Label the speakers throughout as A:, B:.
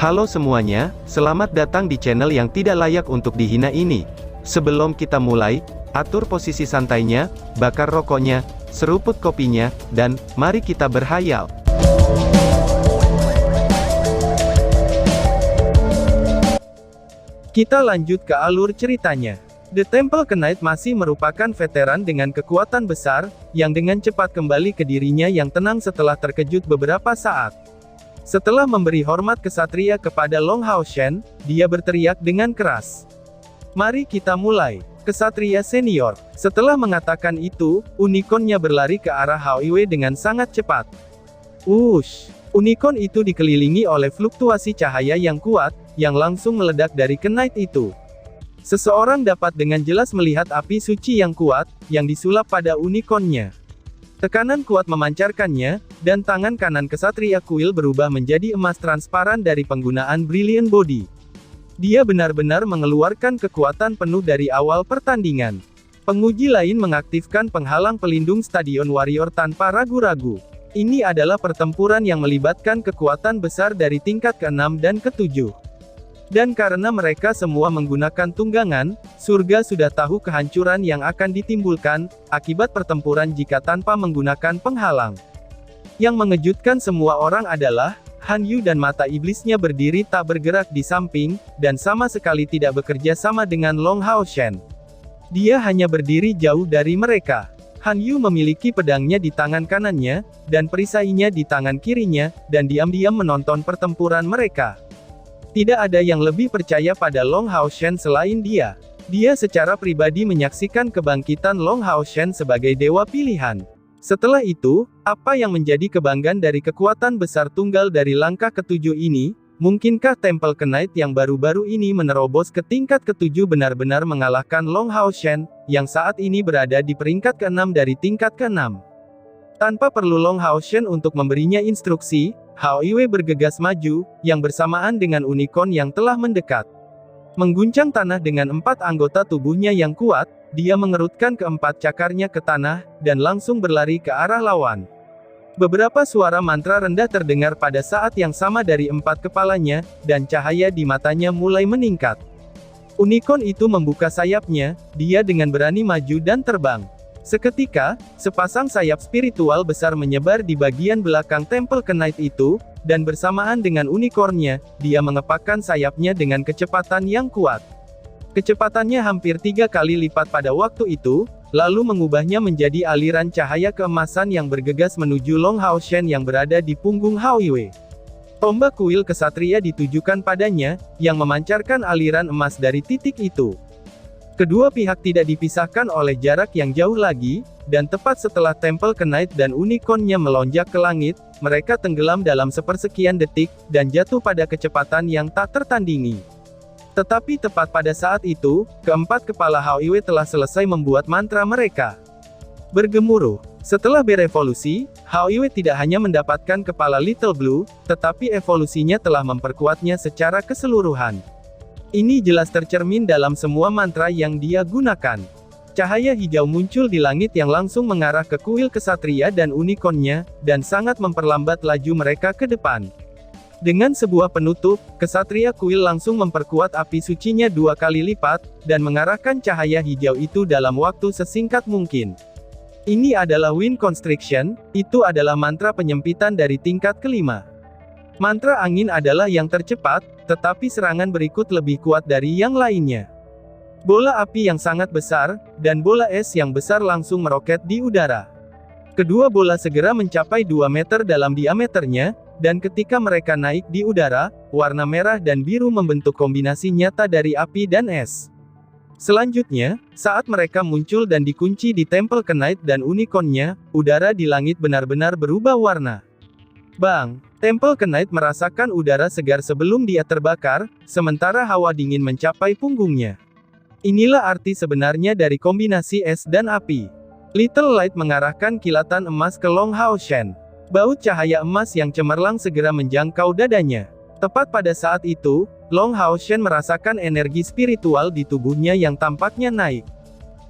A: Halo semuanya, selamat datang di channel yang tidak layak untuk dihina ini. Sebelum kita mulai, atur posisi santainya, bakar rokoknya, seruput kopinya, dan mari kita berhayal. Kita lanjut ke alur ceritanya. The Temple Knight masih merupakan veteran dengan kekuatan besar, yang dengan cepat kembali ke dirinya yang tenang setelah terkejut beberapa saat. Setelah memberi hormat kesatria kepada Long Hao Shen, dia berteriak dengan keras. Mari kita mulai, kesatria senior. Setelah mengatakan itu, unicornnya berlari ke arah Hao Yue dengan sangat cepat. Wush! Unicorn itu dikelilingi oleh fluktuasi cahaya yang kuat, yang langsung meledak dari Knight itu. Seseorang dapat dengan jelas melihat api suci yang kuat, yang disulap pada unicornnya. Tekanan kuat memancarkannya, dan tangan kanan kesatria kuil berubah menjadi emas transparan dari penggunaan Brilliant Body. Dia benar-benar mengeluarkan kekuatan penuh dari awal pertandingan. Penguji lain mengaktifkan penghalang pelindung Stadion Warrior tanpa ragu-ragu. Ini adalah pertempuran yang melibatkan kekuatan besar dari tingkat ke-6 dan ke-7. Dan karena mereka semua menggunakan tunggangan, surga sudah tahu kehancuran yang akan ditimbulkan, akibat pertempuran jika tanpa menggunakan penghalang. Yang mengejutkan semua orang adalah, Han Yu dan mata iblisnya berdiri tak bergerak di samping, dan sama sekali tidak bekerja sama dengan Long Hao Shen. Dia hanya berdiri jauh dari mereka. Han Yu memiliki pedangnya di tangan kanannya, dan perisainya di tangan kirinya, dan diam-diam menonton pertempuran mereka. Tidak ada yang lebih percaya pada Long Hao Shen selain dia. Dia secara pribadi menyaksikan kebangkitan Long Hao Shen sebagai dewa pilihan. Setelah itu, apa yang menjadi kebanggaan dari kekuatan besar tunggal dari langkah ke-7 ini? Mungkinkah Temple Knight yang baru-baru ini menerobos ke tingkat ke-7 benar-benar mengalahkan Long Hao Shen, yang saat ini berada di peringkat ke-6 dari tingkat ke-6? Tanpa perlu Long Hao Shen untuk memberinya instruksi, Hao Yue bergegas maju, yang bersamaan dengan unicorn yang telah mendekat. Mengguncang tanah dengan 4 anggota tubuhnya yang kuat, dia mengerutkan keempat cakarnya ke tanah, dan langsung berlari ke arah lawan. Beberapa suara mantra rendah terdengar pada saat yang sama dari 4 kepalanya, dan cahaya di matanya mulai meningkat. Unicorn itu membuka sayapnya, dia dengan berani maju dan terbang. Seketika, sepasang sayap spiritual besar menyebar di bagian belakang Temple Knight itu, dan bersamaan dengan unicornnya, dia mengepakkan sayapnya dengan kecepatan yang kuat. Kecepatannya hampir 3 kali lipat pada waktu itu, lalu mengubahnya menjadi aliran cahaya keemasan yang bergegas menuju Long Hao Shen yang berada di punggung Hao Yue. Tombak kuil kesatria ditujukan padanya, yang memancarkan aliran emas dari titik itu. Kedua pihak tidak dipisahkan oleh jarak yang jauh lagi, dan tepat setelah Temple Knight dan unicornnya melonjak ke langit, mereka tenggelam dalam sepersekian detik, dan jatuh pada kecepatan yang tak tertandingi. Tetapi tepat pada saat itu, keempat kepala Hao Yue telah selesai membuat mantra mereka. Bergemuruh. Setelah berevolusi, Hao Yue tidak hanya mendapatkan kepala Little Blue, tetapi evolusinya telah memperkuatnya secara keseluruhan. Ini jelas tercermin dalam semua mantra yang dia gunakan. Cahaya hijau muncul di langit yang langsung mengarah ke kuil kesatria dan unicornnya, dan sangat memperlambat laju mereka ke depan. Dengan sebuah penutup, kesatria kuil langsung memperkuat api sucinya 2 kali lipat, dan mengarahkan cahaya hijau itu dalam waktu sesingkat mungkin. Ini adalah Wind Constriction, itu adalah mantra penyempitan dari tingkat ke-5. Mantra angin adalah yang tercepat, tetapi serangan berikut lebih kuat dari yang lainnya. Bola api yang sangat besar, dan bola es yang besar langsung meroket di udara. Kedua bola segera mencapai 2 meter dalam diameternya, dan ketika mereka naik di udara, warna merah dan biru membentuk kombinasi nyata dari api dan es. Selanjutnya, saat mereka muncul dan dikunci di Temple Knight dan unicornnya, udara di langit benar-benar berubah warna. Bang! Temple Knight merasakan udara segar sebelum dia terbakar, sementara hawa dingin mencapai punggungnya. Inilah arti sebenarnya dari kombinasi es dan api. Little Light mengarahkan kilatan emas ke Long Hao Shen. Baut cahaya emas yang cemerlang segera menjangkau dadanya. Tepat pada saat itu, Long Hao Shen merasakan energi spiritual di tubuhnya yang tampaknya naik.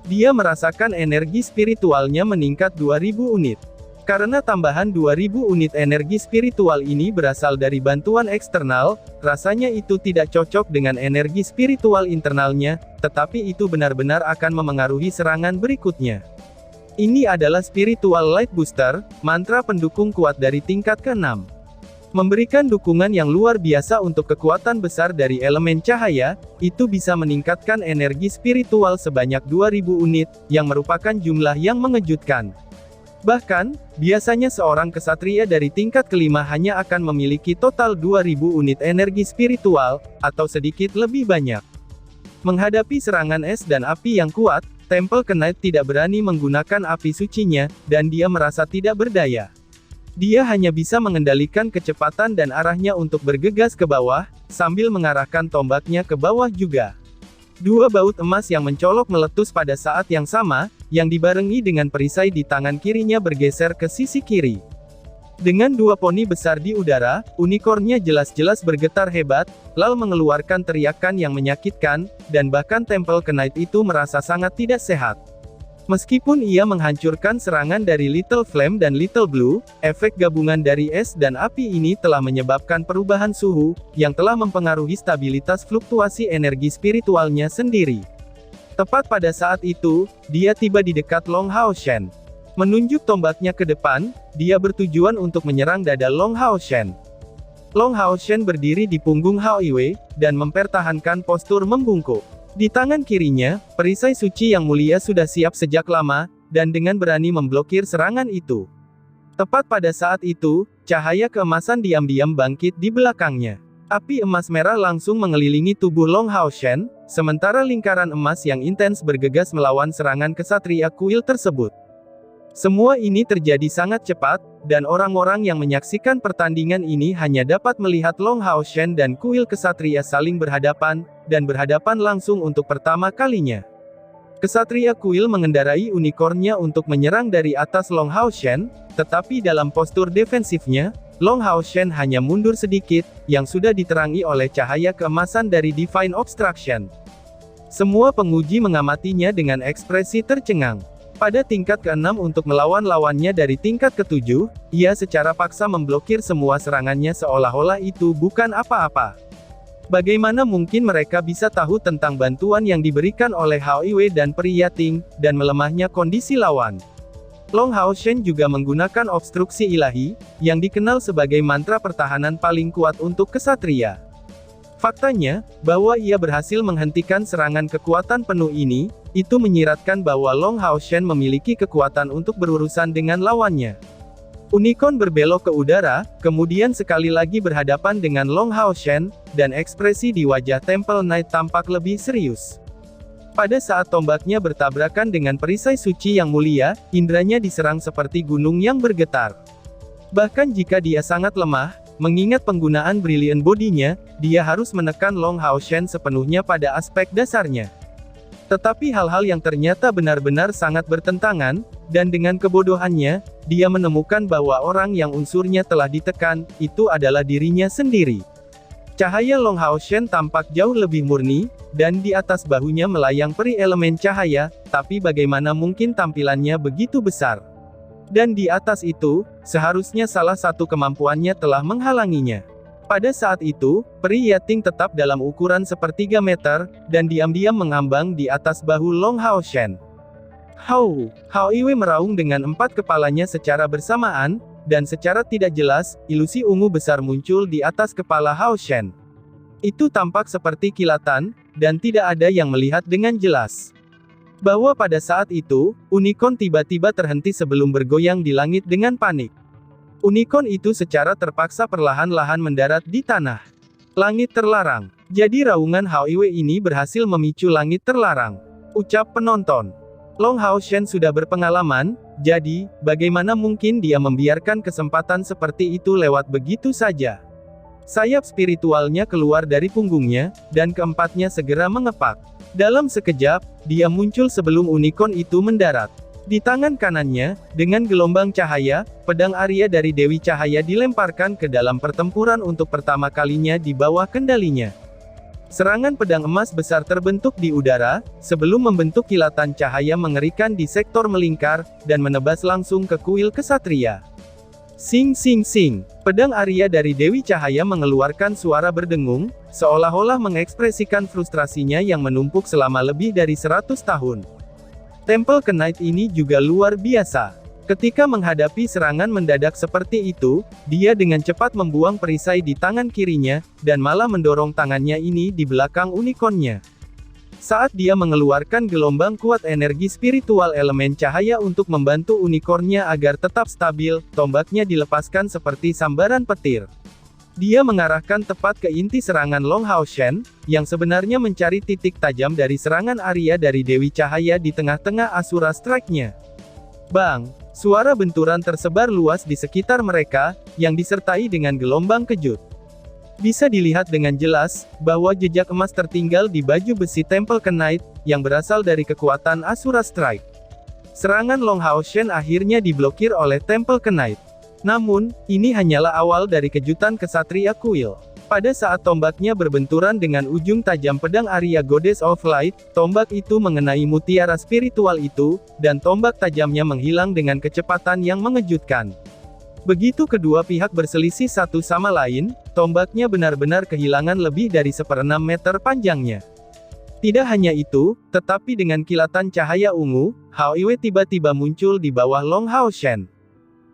A: Dia merasakan energi spiritualnya meningkat 2000 unit. Karena tambahan 2000 unit energi spiritual ini berasal dari bantuan eksternal, rasanya itu tidak cocok dengan energi spiritual internalnya, tetapi itu benar-benar akan memengaruhi serangan berikutnya. Ini adalah Spiritual Light Booster, mantra pendukung kuat dari tingkat ke-6. Memberikan dukungan yang luar biasa untuk kekuatan besar dari elemen cahaya, itu bisa meningkatkan energi spiritual sebanyak 2000 unit, yang merupakan jumlah yang mengejutkan. Bahkan, biasanya seorang kesatria dari tingkat kelima hanya akan memiliki total 2000 unit energi spiritual, atau sedikit lebih banyak. Menghadapi serangan es dan api yang kuat, Temple Knight tidak berani menggunakan api sucinya, dan dia merasa tidak berdaya. Dia hanya bisa mengendalikan kecepatan dan arahnya untuk bergegas ke bawah, sambil mengarahkan tombaknya ke bawah juga. Dua baut emas yang mencolok meletus pada saat yang sama, yang dibarengi dengan perisai di tangan kirinya bergeser ke sisi kiri. Dengan dua poni besar di udara, unicornnya jelas-jelas bergetar hebat, lalu mengeluarkan teriakan yang menyakitkan, dan bahkan Temple Knight itu merasa sangat tidak sehat. Meskipun ia menghancurkan serangan dari Little Flame dan Little Blue, efek gabungan dari es dan api ini telah menyebabkan perubahan suhu, yang telah mempengaruhi stabilitas fluktuasi energi spiritualnya sendiri. Tepat pada saat itu, dia tiba di dekat Long Hao Shen. Menunjuk tombaknya ke depan, dia bertujuan untuk menyerang dada Long Hao Shen. Long Hao Shen berdiri di punggung Hao Iwei, dan mempertahankan postur membungkuk. Di tangan kirinya, perisai suci yang mulia sudah siap sejak lama, dan dengan berani memblokir serangan itu. Tepat pada saat itu, cahaya keemasan diam-diam bangkit di belakangnya. Api emas merah langsung mengelilingi tubuh Long Hao Shen, sementara lingkaran emas yang intens bergegas melawan serangan kesatria kuil tersebut. Semua ini terjadi sangat cepat, dan orang-orang yang menyaksikan pertandingan ini hanya dapat melihat Long Hao Shen dan kuil kesatria saling berhadapan, dan berhadapan langsung untuk pertama kalinya. Kesatria kuil mengendarai unicornnya untuk menyerang dari atas Long Hao Shen, tetapi dalam postur defensifnya, Long Hao Shen hanya mundur sedikit, yang sudah diterangi oleh cahaya keemasan dari Divine Obstruction. Semua penguji mengamatinya dengan ekspresi tercengang. Pada tingkat ke-6 untuk melawan lawannya dari tingkat ke-7, ia secara paksa memblokir semua serangannya seolah-olah itu bukan apa-apa. Bagaimana mungkin mereka bisa tahu tentang bantuan yang diberikan oleh Hao Iwei dan Peri Yating, dan melemahnya kondisi lawan? Long Hao Shen juga menggunakan obstruksi ilahi, yang dikenal sebagai mantra pertahanan paling kuat untuk kesatria. Faktanya, bahwa ia berhasil menghentikan serangan kekuatan penuh ini, itu menyiratkan bahwa Long Hao Shen memiliki kekuatan untuk berurusan dengan lawannya. Unicorn berbelok ke udara, kemudian sekali lagi berhadapan dengan Long Hao Shen, dan ekspresi di wajah Temple Knight tampak lebih serius. Pada saat tombaknya bertabrakan dengan perisai suci yang mulia, indranya diserang seperti gunung yang bergetar. Bahkan jika dia sangat lemah, mengingat penggunaan Brilliant Body-nya, dia harus menekan Long Hao Shen sepenuhnya pada aspek dasarnya. Tetapi hal-hal yang ternyata benar-benar sangat bertentangan, dan dengan kebodohannya, dia menemukan bahwa orang yang unsurnya telah ditekan, itu adalah dirinya sendiri. Cahaya Long Hao Shen tampak jauh lebih murni, dan di atas bahunya melayang peri elemen cahaya, tapi bagaimana mungkin tampilannya begitu besar? Dan di atas itu, seharusnya salah satu kemampuannya telah menghalanginya. Pada saat itu, Peri Yating tetap dalam ukuran sepertiga meter, dan diam-diam mengambang di atas bahu Long Hao Shen. Hao Iwei meraung dengan empat kepalanya secara bersamaan, dan secara tidak jelas, ilusi ungu besar muncul di atas kepala Hao Shen. Itu tampak seperti kilatan, dan tidak ada yang melihat dengan jelas. Bahwa pada saat itu, unicorn tiba-tiba terhenti sebelum bergoyang di langit dengan panik. Unicorn itu secara terpaksa perlahan-lahan mendarat di tanah. Langit terlarang. Jadi raungan Hao Iwei ini berhasil memicu langit terlarang. Ucap penonton. Long Hao Shen sudah berpengalaman, jadi, bagaimana mungkin dia membiarkan kesempatan seperti itu lewat begitu saja? Sayap spiritualnya keluar dari punggungnya, dan keempatnya segera mengepak. Dalam sekejap, dia muncul sebelum unicorn itu mendarat. Di tangan kanannya, dengan gelombang cahaya, pedang Arya dari Dewi Cahaya dilemparkan ke dalam pertempuran untuk pertama kalinya di bawah kendalinya. Serangan pedang emas besar terbentuk di udara, sebelum membentuk kilatan cahaya mengerikan di sektor melingkar, dan menebas langsung ke kuil kesatria. Sing sing sing, pedang Arya dari Dewi Cahaya mengeluarkan suara berdengung, seolah-olah mengekspresikan frustrasinya yang menumpuk selama lebih dari 100 tahun. Temple Knight ini juga luar biasa. Ketika menghadapi serangan mendadak seperti itu, dia dengan cepat membuang perisai di tangan kirinya, dan malah mendorong tangannya ini di belakang unicornnya. Saat dia mengeluarkan gelombang kuat energi spiritual elemen cahaya untuk membantu unicornnya agar tetap stabil, tombaknya dilepaskan seperti sambaran petir. Dia mengarahkan tepat ke inti serangan Long Hao Shen, yang sebenarnya mencari titik tajam dari serangan Arya dari Dewi Cahaya di tengah-tengah Asura Strike-nya. Bang! Suara benturan tersebar luas di sekitar mereka, yang disertai dengan gelombang kejut. Bisa dilihat dengan jelas, bahwa jejak emas tertinggal di baju besi Temple Knight, yang berasal dari kekuatan Asura Strike. Serangan Long Hao Shen akhirnya diblokir oleh Temple Knight. Namun, ini hanyalah awal dari kejutan kesatria kuil. Pada saat tombaknya berbenturan dengan ujung tajam pedang Arya Goddess of Light, tombak itu mengenai mutiara spiritual itu, dan tombak tajamnya menghilang dengan kecepatan yang mengejutkan. Begitu kedua pihak berselisih satu sama lain, tombaknya benar-benar kehilangan lebih dari 1/6 meter panjangnya. Tidak hanya itu, tetapi dengan kilatan cahaya ungu, Hao Iwe tiba-tiba muncul di bawah Long Hao Shen.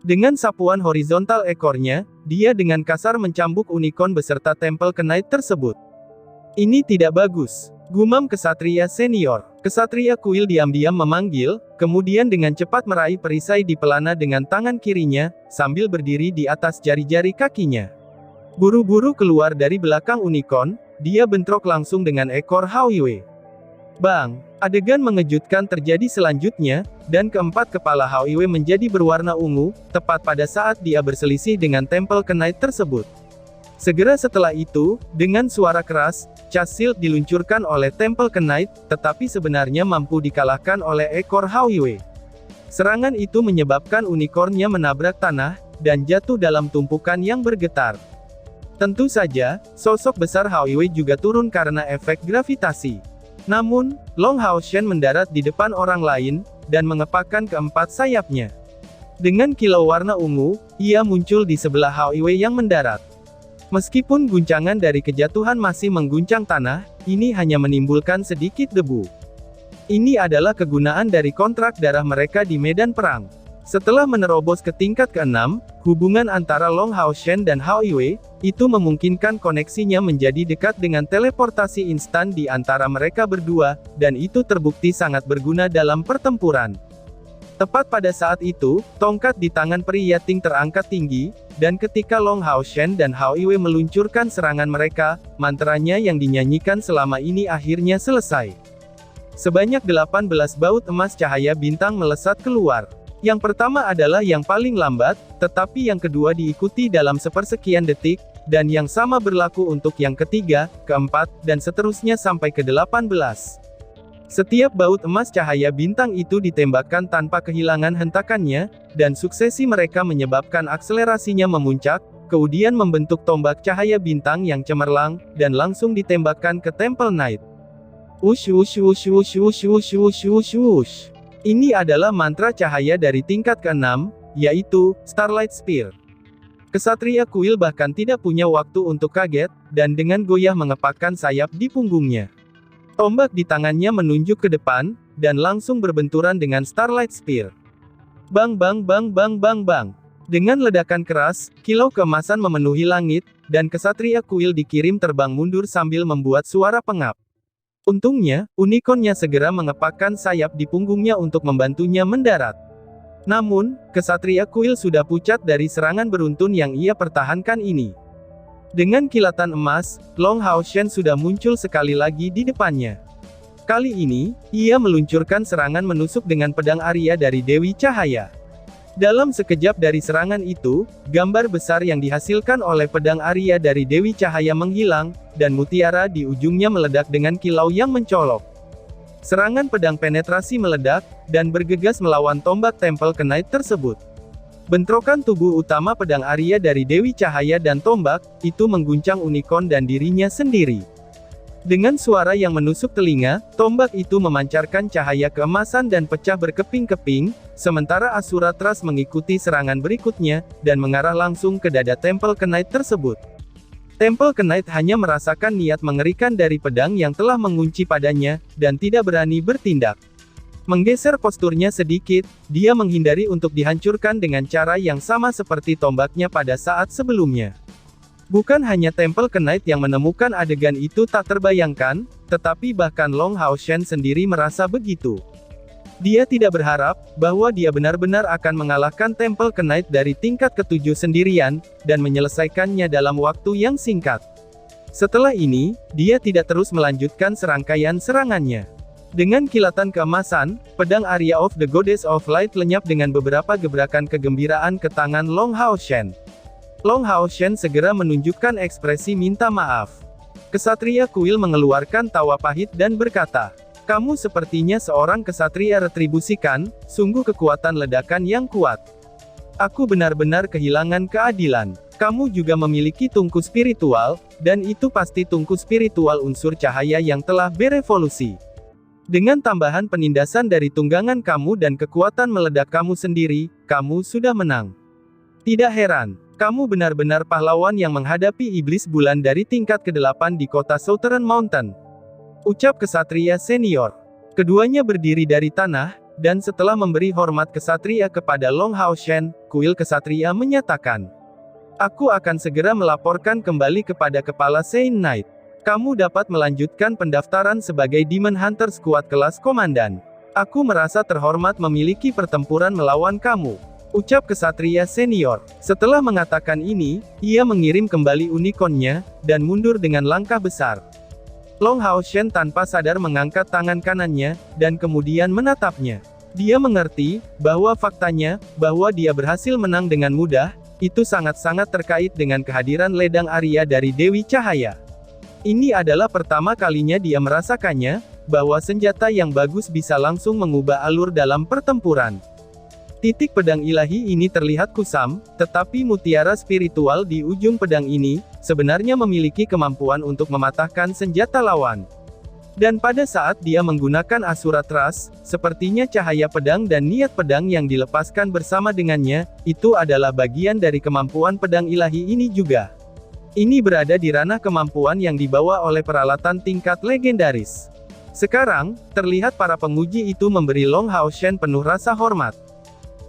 A: Dengan sapuan horizontal ekornya, dia dengan kasar mencambuk unicorn beserta Temple Knight tersebut. Ini tidak bagus, gumam kesatria senior. Kesatria kuil diam-diam memanggil, kemudian dengan cepat meraih perisai di pelana dengan tangan kirinya, sambil berdiri di atas jari-jari kakinya. Buru-buru keluar dari belakang unicorn, dia bentrok langsung dengan ekor Hao Iwe. Bang! Adegan mengejutkan terjadi selanjutnya, dan keempat kepala Hao Iwe menjadi berwarna ungu, tepat pada saat dia berselisih dengan Temple Knight tersebut. Segera setelah itu, dengan suara keras, Chas Shield diluncurkan oleh Temple Knight, tetapi sebenarnya mampu dikalahkan oleh ekor Hao Iwe. Serangan itu menyebabkan unicornnya menabrak tanah, dan jatuh dalam tumpukan yang bergetar. Tentu saja, sosok besar Hao Iwe juga turun karena efek gravitasi. Namun, Long Hao Shen mendarat di depan orang lain, dan mengepakkan keempat sayapnya. Dengan kilau warna ungu, ia muncul di sebelah Hao Iwe yang mendarat. Meskipun guncangan dari kejatuhan masih mengguncang tanah, ini hanya menimbulkan sedikit debu. Ini adalah kegunaan dari kontrak darah mereka di medan perang. Setelah menerobos ke tingkat ke-6, hubungan antara Long Hao Shen dan Hao Iwe, itu memungkinkan koneksinya menjadi dekat dengan teleportasi instan di antara mereka berdua, dan itu terbukti sangat berguna dalam pertempuran. Tepat pada saat itu, tongkat di tangan peri Yating terangkat tinggi, dan ketika Long Hao Shen dan Hao Iwe meluncurkan serangan mereka, mantranya yang dinyanyikan selama ini akhirnya selesai. Sebanyak 18 baut emas cahaya bintang melesat keluar. Yang pertama adalah yang paling lambat, tetapi yang kedua diikuti dalam sepersekian detik, dan yang sama berlaku untuk yang ketiga, keempat, dan seterusnya sampai ke-18. Setiap baut emas cahaya bintang itu ditembakkan tanpa kehilangan hentakannya, dan suksesi mereka menyebabkan akselerasinya memuncak, kemudian membentuk tombak cahaya bintang yang cemerlang, dan langsung ditembakkan ke Temple Knight. Wush wush wush wush wush wush wush wush wush. Ini adalah mantra cahaya dari tingkat ke-6, yaitu Starlight Spear. Kesatria kuil bahkan tidak punya waktu untuk kaget, dan dengan goyah mengepakkan sayap di punggungnya. Tombak di tangannya menunjuk ke depan, dan langsung berbenturan dengan Starlight Spear. Bang bang bang bang bang bang. Dengan ledakan keras, kilau keemasan memenuhi langit, dan kesatria kuil dikirim terbang mundur sambil membuat suara pengap. Untungnya, unicornnya segera mengepakkan sayap di punggungnya untuk membantunya mendarat. Namun, kesatria kuil sudah pucat dari serangan beruntun yang ia pertahankan ini. Dengan kilatan emas, Long Hao Shen sudah muncul sekali lagi di depannya. Kali ini, ia meluncurkan serangan menusuk dengan pedang Arya dari Dewi Cahaya. Dalam sekejap dari serangan itu, gambar besar yang dihasilkan oleh pedang Arya dari Dewi Cahaya menghilang, dan mutiara di ujungnya meledak dengan kilau yang mencolok. Serangan pedang penetrasi meledak, dan bergegas melawan tombak Temple Knight tersebut. Bentrokan tubuh utama pedang Arya dari Dewi Cahaya dan tombak, itu mengguncang unicorn dan dirinya sendiri. Dengan suara yang menusuk telinga, tombak itu memancarkan cahaya keemasan dan pecah berkeping-keping, sementara Asura Trust mengikuti serangan berikutnya, dan mengarah langsung ke dada Temple Knight tersebut. Temple Knight hanya merasakan niat mengerikan dari pedang yang telah mengunci padanya, dan tidak berani bertindak. Menggeser posturnya sedikit, dia menghindari untuk dihancurkan dengan cara yang sama seperti tombaknya pada saat sebelumnya. Bukan hanya Temple Knight yang menemukan adegan itu tak terbayangkan, tetapi bahkan Long Hao Shen sendiri merasa begitu. Dia tidak berharap bahwa dia benar-benar akan mengalahkan Temple Knight dari tingkat ke-7 sendirian, dan menyelesaikannya dalam waktu yang singkat. Setelah ini, dia tidak terus melanjutkan serangkaian serangannya. Dengan kilatan keemasan, pedang Aria of the Goddess of Light lenyap dengan beberapa gebrakan kegembiraan ke tangan Long Hao Shen. Long Hao Shen segera menunjukkan ekspresi minta maaf. Kesatria kuil mengeluarkan tawa pahit dan berkata, "Kamu sepertinya seorang kesatria retribusikan, sungguh kekuatan ledakan yang kuat. Aku benar-benar kehilangan keadilan. Kamu juga memiliki tungku spiritual, dan itu pasti tungku spiritual unsur cahaya yang telah berevolusi. Dengan tambahan penindasan dari tunggangan kamu dan kekuatan meledak kamu sendiri, kamu sudah menang. Tidak heran. Kamu benar-benar pahlawan yang menghadapi iblis bulan dari tingkat ke-8 di kota Southern Mountain," ucap kesatria senior. Keduanya berdiri dari tanah, dan setelah memberi hormat kesatria kepada Long Hao Shen, kuil kesatria menyatakan, "Aku akan segera melaporkan kembali kepada Kepala Saint Knight. Kamu dapat melanjutkan pendaftaran sebagai Demon Hunter Squad kelas komandan. Aku merasa terhormat memiliki pertempuran melawan kamu," ucap kesatria senior. Setelah mengatakan ini, ia mengirim kembali unicornnya, dan mundur dengan langkah besar. Long Hao Shen tanpa sadar mengangkat tangan kanannya, dan kemudian menatapnya. Dia mengerti, bahwa faktanya, bahwa dia berhasil menang dengan mudah, itu sangat-sangat terkait dengan kehadiran ledang Aria dari Dewi Cahaya. Ini adalah pertama kalinya dia merasakannya, bahwa senjata yang bagus bisa langsung mengubah alur dalam pertempuran. Titik pedang ilahi ini terlihat kusam, tetapi mutiara spiritual di ujung pedang ini, sebenarnya memiliki kemampuan untuk mematahkan senjata lawan. Dan pada saat dia menggunakan Asura Trust, sepertinya cahaya pedang dan niat pedang yang dilepaskan bersama dengannya, itu adalah bagian dari kemampuan pedang ilahi ini juga. Ini berada di ranah kemampuan yang dibawa oleh peralatan tingkat legendaris. Sekarang, terlihat para penguji itu memberi Long Hao Shen penuh rasa hormat.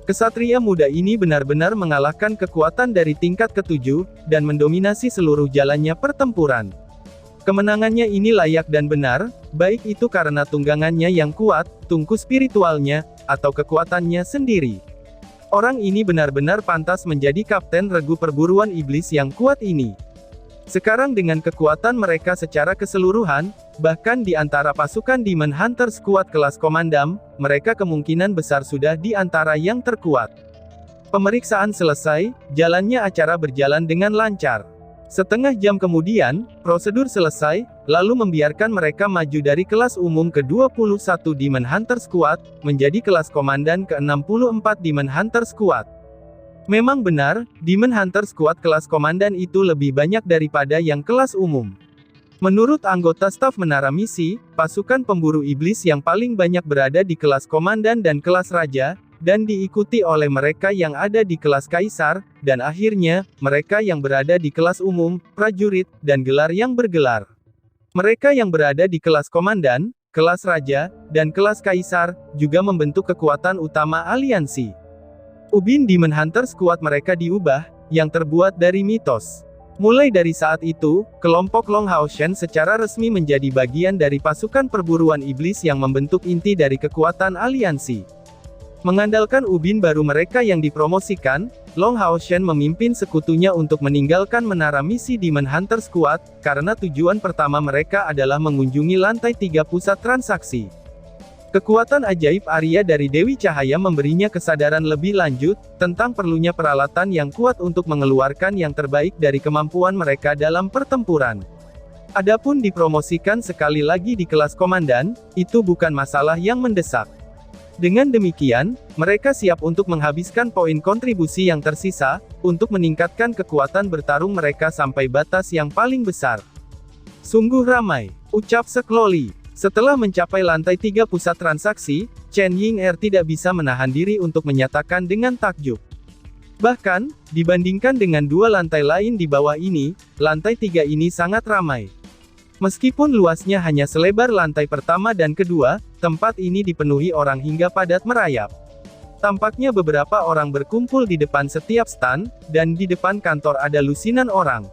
A: Kesatria muda ini benar-benar mengalahkan kekuatan dari tingkat ke-7, dan mendominasi seluruh jalannya pertempuran. Kemenangannya ini layak dan benar, baik itu karena tunggangannya yang kuat, tungku spiritualnya, atau kekuatannya sendiri. Orang ini benar-benar pantas menjadi kapten regu perburuan iblis yang kuat ini. Sekarang dengan kekuatan mereka secara keseluruhan, bahkan di antara pasukan Demon Hunter Squad kelas komandam, mereka kemungkinan besar sudah di antara yang terkuat. Pemeriksaan selesai, jalannya acara berjalan dengan lancar. Setengah jam kemudian, prosedur selesai, lalu membiarkan mereka maju dari kelas umum ke-21 Demon Hunter Squad, menjadi kelas komandan ke-64 Demon Hunter Squad. Memang benar, Demon Hunter Squad kelas komandan itu lebih banyak daripada yang kelas umum. Menurut anggota staf menara misi, pasukan pemburu iblis yang paling banyak berada di kelas komandan dan kelas raja, dan diikuti oleh mereka yang ada di kelas kaisar, dan akhirnya, mereka yang berada di kelas umum, prajurit, dan gelar yang bergelar. Mereka yang berada di kelas komandan, kelas raja, dan kelas kaisar, juga membentuk kekuatan utama aliansi. Ubin Demon Hunter Squad mereka diubah, yang terbuat dari mitos. Mulai dari saat itu, kelompok Long Hao Shen secara resmi menjadi bagian dari pasukan perburuan iblis yang membentuk inti dari kekuatan aliansi. Mengandalkan ubin baru mereka yang dipromosikan, Long Hao Shen memimpin sekutunya untuk meninggalkan menara misi Demon Hunter Squad, karena tujuan pertama mereka adalah mengunjungi lantai 3 pusat transaksi. Kekuatan ajaib Aria dari Dewi Cahaya memberinya kesadaran lebih lanjut, tentang perlunya peralatan yang kuat untuk mengeluarkan yang terbaik dari kemampuan mereka dalam pertempuran. Adapun dipromosikan sekali lagi di kelas komandan, itu bukan masalah yang mendesak. Dengan demikian, mereka siap untuk menghabiskan poin kontribusi yang tersisa, untuk meningkatkan kekuatan bertarung mereka sampai batas yang paling besar. Sungguh ramai. Ucap Sekloli. Setelah mencapai lantai 3 pusat transaksi, Chen Ying'er tidak bisa menahan diri untuk menyatakan dengan takjub. Bahkan, dibandingkan dengan dua lantai lain di bawah ini, lantai 3 ini sangat ramai. Meskipun luasnya hanya selebar lantai pertama dan kedua, tempat ini dipenuhi orang hingga padat merayap. Tampaknya beberapa orang berkumpul di depan setiap stan, dan di depan kantor ada lusinan orang.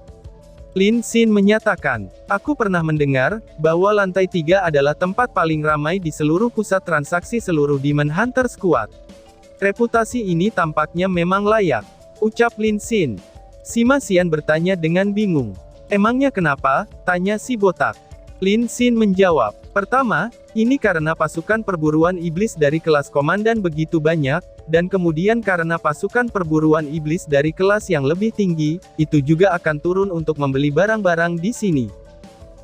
A: Lin Xin menyatakan, "Aku pernah mendengar, bahwa lantai 3 adalah tempat paling ramai di seluruh pusat transaksi seluruh Demon Hunter Squad. Reputasi ini tampaknya memang layak," ucap Lin Xin. Sima Xian bertanya dengan bingung. "Emangnya kenapa?" tanya si botak. Lin Xin menjawab, "Pertama, ini karena pasukan perburuan iblis dari kelas komandan begitu banyak, dan kemudian karena pasukan perburuan iblis dari kelas yang lebih tinggi, itu juga akan turun untuk membeli barang-barang di sini.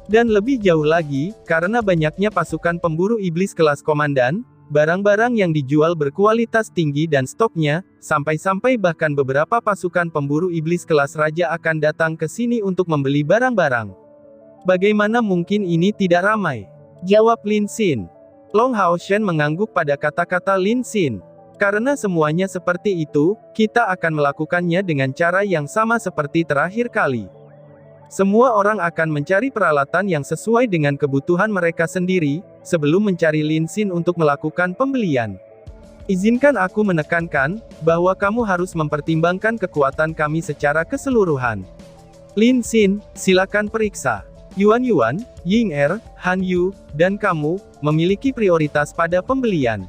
A: Dan lebih jauh lagi, karena banyaknya pasukan pemburu iblis kelas komandan, barang-barang yang dijual berkualitas tinggi dan stoknya, sampai-sampai bahkan beberapa pasukan pemburu iblis kelas raja akan datang ke sini untuk membeli barang-barang. Bagaimana mungkin ini tidak ramai?" jawab Lin Xin. Long Haoshen mengangguk pada kata-kata Lin Xin. "Karena semuanya seperti itu, kita akan melakukannya dengan cara yang sama seperti terakhir kali. Semua orang akan mencari peralatan yang sesuai dengan kebutuhan mereka sendiri, sebelum mencari Lin Xin untuk melakukan pembelian. Izinkan aku menekankan, bahwa kamu harus mempertimbangkan kekuatan kami secara keseluruhan. Lin Xin, silakan periksa. Yuan, Ying'er, Han Yu, dan kamu, memiliki prioritas pada pembelian."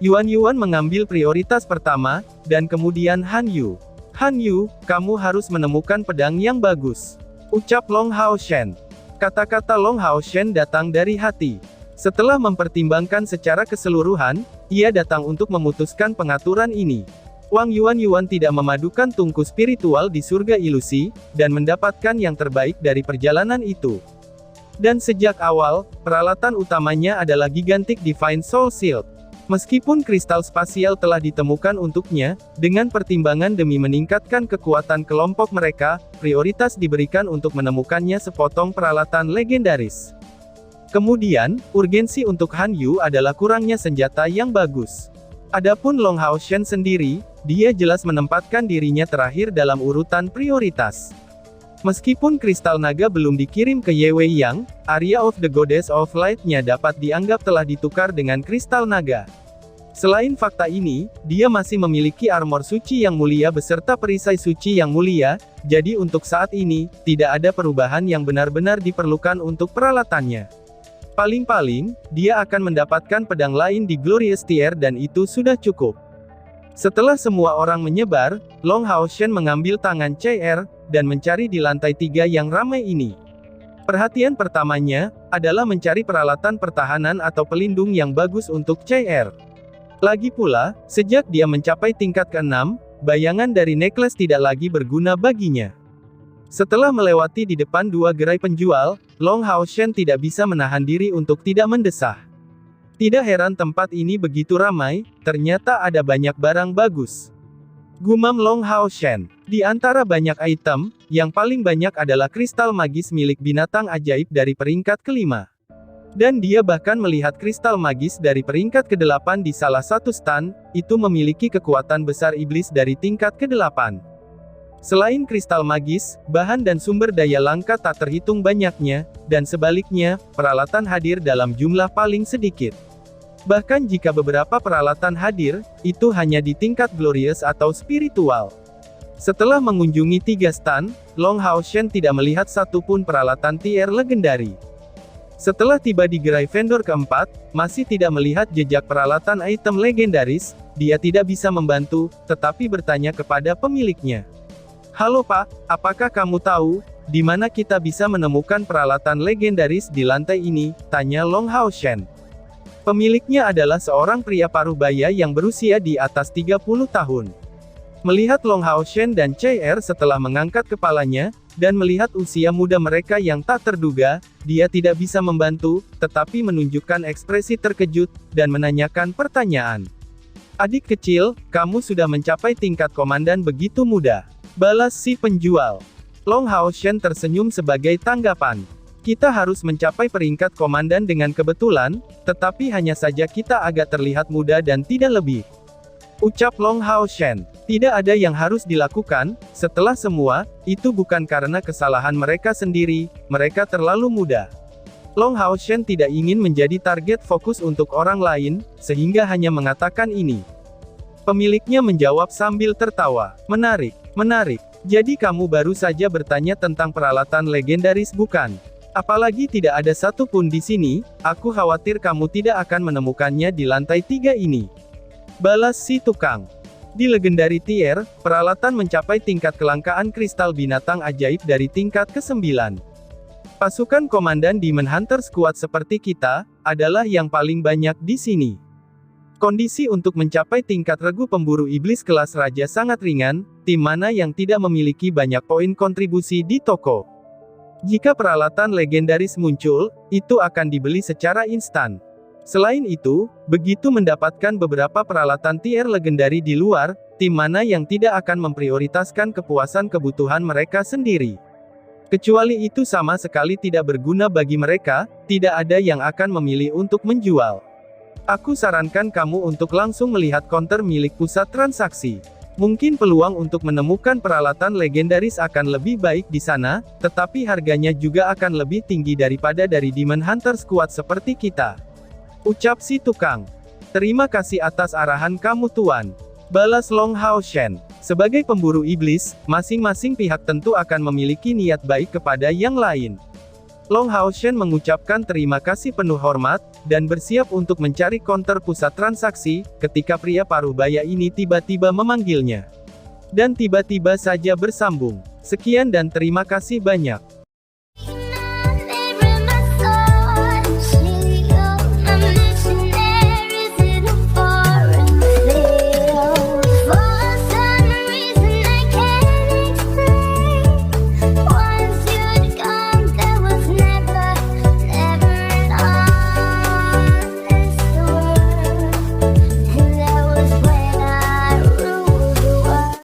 A: Yuan mengambil prioritas pertama, dan kemudian Han Yu. "Han Yu, kamu harus menemukan pedang yang bagus," ucap Long Haoshen. Kata-kata Long Haoshen datang dari hati. Setelah mempertimbangkan secara keseluruhan, ia datang untuk memutuskan pengaturan ini. Wang Yuan tidak memadukan tungku spiritual di surga ilusi, dan mendapatkan yang terbaik dari perjalanan itu. Dan sejak awal, peralatan utamanya adalah Gigantic Divine Soul Shield. Meskipun kristal spasial telah ditemukan untuknya, dengan pertimbangan demi meningkatkan kekuatan kelompok mereka, prioritas diberikan untuk menemukannya sepotong peralatan legendaris. Kemudian, urgensi untuk Han Yu adalah kurangnya senjata yang bagus. Adapun Long Haoshen sendiri, dia jelas menempatkan dirinya terakhir dalam urutan prioritas. Meskipun kristal naga belum dikirim ke Ye Wei Yang, area of the Goddess of Light-nya dapat dianggap telah ditukar dengan kristal naga. Selain fakta ini, dia masih memiliki armor suci yang mulia beserta perisai suci yang mulia, jadi untuk saat ini, tidak ada perubahan yang benar-benar diperlukan untuk peralatannya. Paling-paling, dia akan mendapatkan pedang lain di Glorious Tier dan itu sudah cukup. Setelah semua orang menyebar, Long Haoshen mengambil tangan CR, dan mencari di lantai 3 yang ramai ini. Perhatian pertamanya, adalah mencari peralatan pertahanan atau pelindung yang bagus untuk CR. Lagi pula, sejak dia mencapai tingkat ke-6, bayangan dari necklace tidak lagi berguna baginya. Setelah melewati di depan dua gerai penjual, Long Haoshen tidak bisa menahan diri untuk tidak mendesah. Tidak heran tempat ini begitu ramai, ternyata ada banyak barang bagus. Gumam Long Haoshen. Di antara banyak item, yang paling banyak adalah kristal magis milik binatang ajaib dari peringkat ke-5. Dan dia bahkan melihat kristal magis dari peringkat ke-8 di salah satu stan, itu memiliki kekuatan besar iblis dari tingkat ke-8. Selain kristal magis, bahan dan sumber daya langka tak terhitung banyaknya, dan sebaliknya, peralatan hadir dalam jumlah paling sedikit. Bahkan jika beberapa peralatan hadir, itu hanya di tingkat glorious atau spiritual. Setelah mengunjungi 3 stan, Long Haoshen tidak melihat satupun peralatan tier legendari. Setelah tiba di gerai vendor keempat, masih tidak melihat jejak peralatan item legendaris, dia tidak bisa membantu, tetapi bertanya kepada pemiliknya. "Halo Pak, apakah kamu tahu, di mana kita bisa menemukan peralatan legendaris di lantai ini?" tanya Long Haoshen. Pemiliknya adalah seorang pria parubaya yang berusia di atas 30 tahun. Melihat Long Haoshen dan CR setelah mengangkat kepalanya, dan melihat usia muda mereka yang tak terduga, dia tidak bisa membantu, tetapi menunjukkan ekspresi terkejut, dan menanyakan pertanyaan. "Adik kecil, kamu sudah mencapai tingkat komandan begitu muda," balas si penjual. Long Haoshen tersenyum sebagai tanggapan. Kita harus mencapai peringkat komandan dengan kebetulan, tetapi hanya saja kita agak terlihat muda dan tidak lebih. Ucap Long Hao Shen. Tidak ada yang harus dilakukan, setelah semua, itu bukan karena kesalahan mereka sendiri, mereka terlalu muda. Long Hao Shen tidak ingin menjadi target fokus untuk orang lain, sehingga hanya mengatakan ini. Pemiliknya menjawab sambil tertawa. Menarik, menarik. Jadi kamu baru saja bertanya tentang peralatan legendaris bukan? Apalagi tidak ada satu pun di sini, aku khawatir kamu tidak akan menemukannya di lantai 3 ini. Balas si tukang. Di Legendary Tier, peralatan mencapai tingkat kelangkaan kristal binatang ajaib dari tingkat ke-9. Pasukan komandan Demon Hunter Squad seperti kita, adalah yang paling banyak di sini. Kondisi untuk mencapai tingkat regu pemburu iblis kelas raja sangat ringan, tim mana yang tidak memiliki banyak poin kontribusi di toko. Jika peralatan legendaris muncul, itu akan dibeli secara instan. Selain itu, begitu mendapatkan beberapa peralatan tier legendari di luar, tim mana yang tidak akan memprioritaskan kepuasan kebutuhan mereka sendiri. Kecuali itu sama sekali tidak berguna bagi mereka, tidak ada yang akan memilih untuk menjual. Aku sarankan kamu untuk langsung melihat counter milik pusat transaksi. Mungkin peluang untuk menemukan peralatan legendaris akan lebih baik di sana, tetapi harganya juga akan lebih tinggi daripada dari Demon Hunter Squad seperti kita. Ucap si tukang. Terima kasih atas arahan kamu tuan. Balas Long Hao Shen. Sebagai pemburu iblis, masing-masing pihak tentu akan memiliki niat baik kepada yang lain. Long Hao Shen mengucapkan terima kasih penuh hormat, dan bersiap untuk mencari counter pusat transaksi, ketika pria paruh baya ini tiba-tiba memanggilnya. Dan tiba-tiba saja bersambung. Sekian dan terima kasih banyak.